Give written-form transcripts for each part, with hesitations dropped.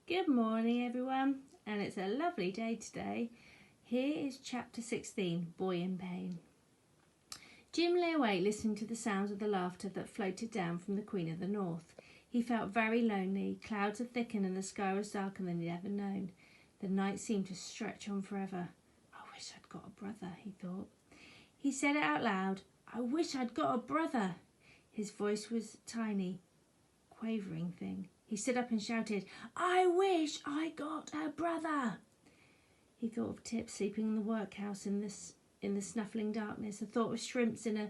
Good morning everyone, and it's a lovely day today. Here is chapter 16, Boy in Pain. Jim lay awake listening to the sounds of the laughter that floated down from the Queen of the North. He felt very lonely. Clouds had thickened and the sky was darker than he'd ever known. The night seemed to stretch on forever. I wish I'd got a brother, he thought. He said it out loud. I wish I'd got a brother. His voice was a tiny, quavering thing. He stood up and shouted, I wish I got a brother. He thought of Tip sleeping in the workhouse in the snuffling darkness. The thought of shrimps in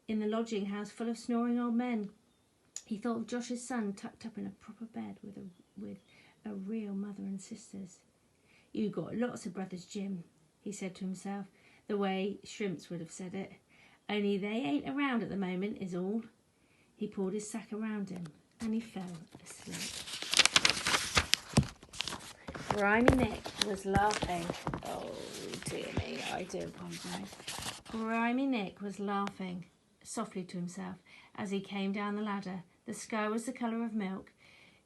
the lodging house full of snoring old men. He thought of Josh's son tucked up in a proper bed with a real mother and sisters. You got lots of brothers, Jim, he said to himself, the way shrimps would have said it. Only they ain't around at the moment is all. He pulled his sack around him and he fell asleep. Grimy Nick was laughing. Oh dear me, I do apologise. Grimy Nick was laughing softly to himself as he came down the ladder. The sky was the colour of milk.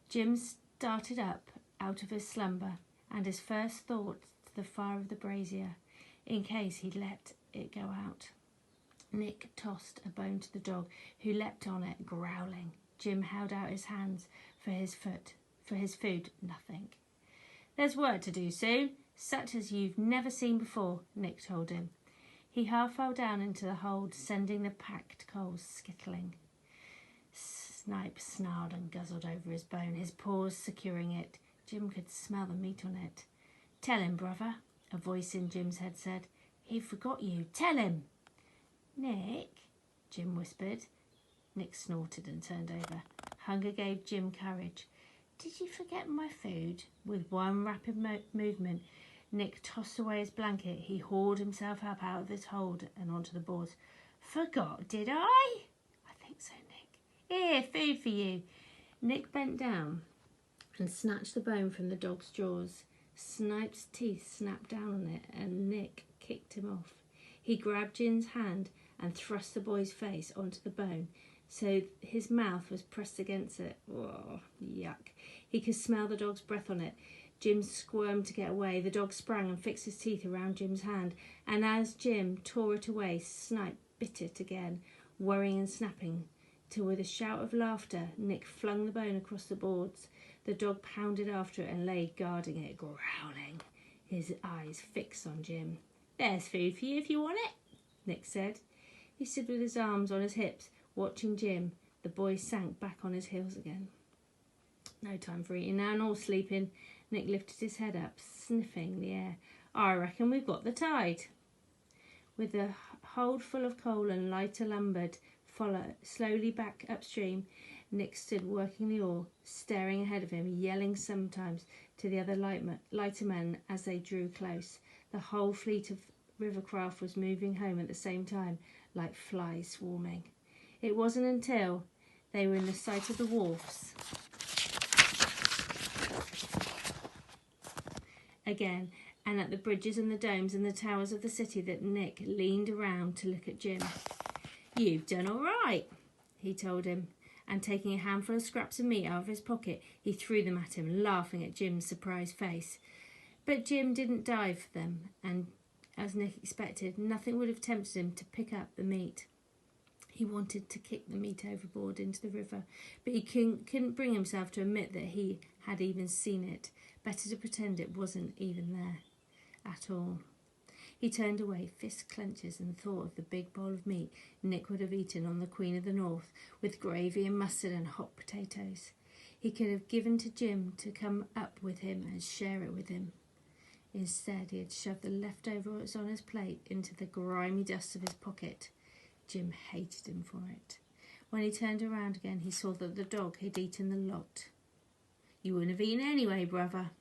Jim started up out of his slumber, and his first thought to the fire of the brazier, in case he'd let it go out. Nick tossed a bone to the dog, who leapt on it, growling. Jim held out his hands for his food. Nothing. There's work to do, Sue, such as you've never seen before, Nick told him. He half fell down into the hold, sending the packed coals skittling. Snipe snarled and guzzled over his bone, his paws securing it. Jim could smell the meat on it. Tell him, brother, a voice in Jim's head said. He forgot you. Tell him. Nick, Jim whispered. Nick snorted and turned over. Hunger gave Jim courage. Did you forget my food? With one rapid movement, Nick tossed away his blanket. He hauled himself up out of his hold and onto the boards. Forgot, did I? I think so, Nick. Here, food for you. Nick bent down and snatched the bone from the dog's jaws. Snipe's teeth snapped down on it and Nick kicked him off. He grabbed Jim's hand and thrust the boy's face onto the bone, so his mouth was pressed against it. Oh, yuck. He could smell the dog's breath on it. Jim squirmed to get away. The dog sprang and fixed his teeth around Jim's hand, and as Jim tore it away, Snipe bit it again, worrying and snapping, till with a shout of laughter, Nick flung the bone across the boards. The dog pounded after it and lay guarding it, growling, his eyes fixed on Jim. There's food for you if you want it, Nick said. He stood with his arms on his hips, watching Jim. The boy sank back on his heels again. No time for eating now, nor sleeping. Nick lifted his head up, sniffing the air. I reckon we've got the tide. With the hold full of coal and lighter lumbered slowly back upstream, Nick stood working the oar, staring ahead of him, yelling sometimes to the other lighter men as they drew close. The whole fleet of river craft was moving home at the same time, like flies swarming. It wasn't until they were in the sight of the wharfs again, and at the bridges and the domes and the towers of the city, that Nick leaned around to look at Jim. You've done all right, he told him, and taking a handful of scraps of meat out of his pocket, he threw them at him, laughing at Jim's surprised face. But Jim didn't dive for them, and as Nick expected, nothing would have tempted him to pick up the meat. He wanted to kick the meat overboard into the river, but he couldn't bring himself to admit that he had even seen it. Better to pretend it wasn't even there at all. He turned away, fist clenches, and thought of the big bowl of meat Nick would have eaten on the Queen of the North, with gravy and mustard and hot potatoes. He could have given to Jim to come up with him and share it with him. Instead, he had shoved the leftovers on his plate into the grimy dust of his pocket. Jim hated him for it. When he turned around again, he saw that the dog had eaten the lot. You wouldn't have eaten anyway, brother,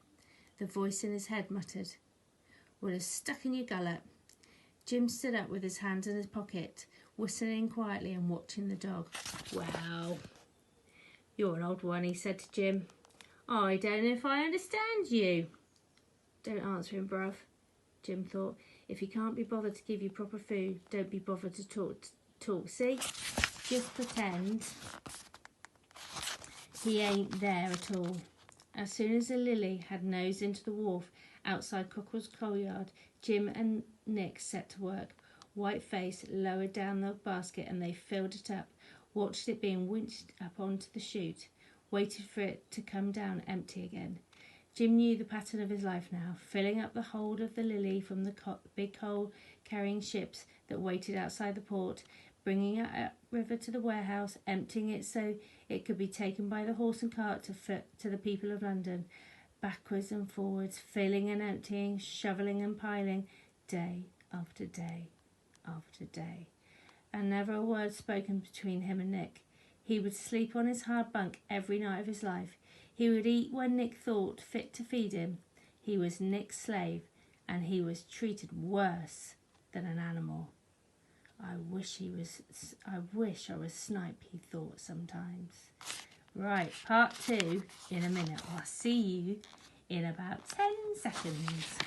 the voice in his head muttered. Would have stuck in your gullet. Jim stood up with his hands in his pocket, whistling quietly and watching the dog. Well, you're an old one, he said to Jim. I don't know if I understand you. Don't answer him, bruv, Jim thought. If he can't be bothered to give you proper food, don't be bothered to talk, see? Just pretend he ain't there at all. As soon as the Lily had nosed into the wharf outside Cockerell's coal yard, Jim and Nick set to work. White-faced, lowered down the basket and they filled it up, watched it being winched up onto the chute, waited for it to come down empty again. Jim knew the pattern of his life now, filling up the hold of the Lily from the big coal-carrying ships that waited outside the port, bringing it upriver to the warehouse, emptying it so it could be taken by the horse and cart to the people of London, backwards and forwards, filling and emptying, shovelling and piling, day after day after day. And never a word spoken between him and Nick. He would sleep on his hard bunk every night of his life. He would eat when Nick thought fit to feed him. He was Nick's slave, and he was treated worse than an animal. I wish I was Snipe, he thought sometimes. Right, part 2 in a minute. I'll see you in about 10 seconds.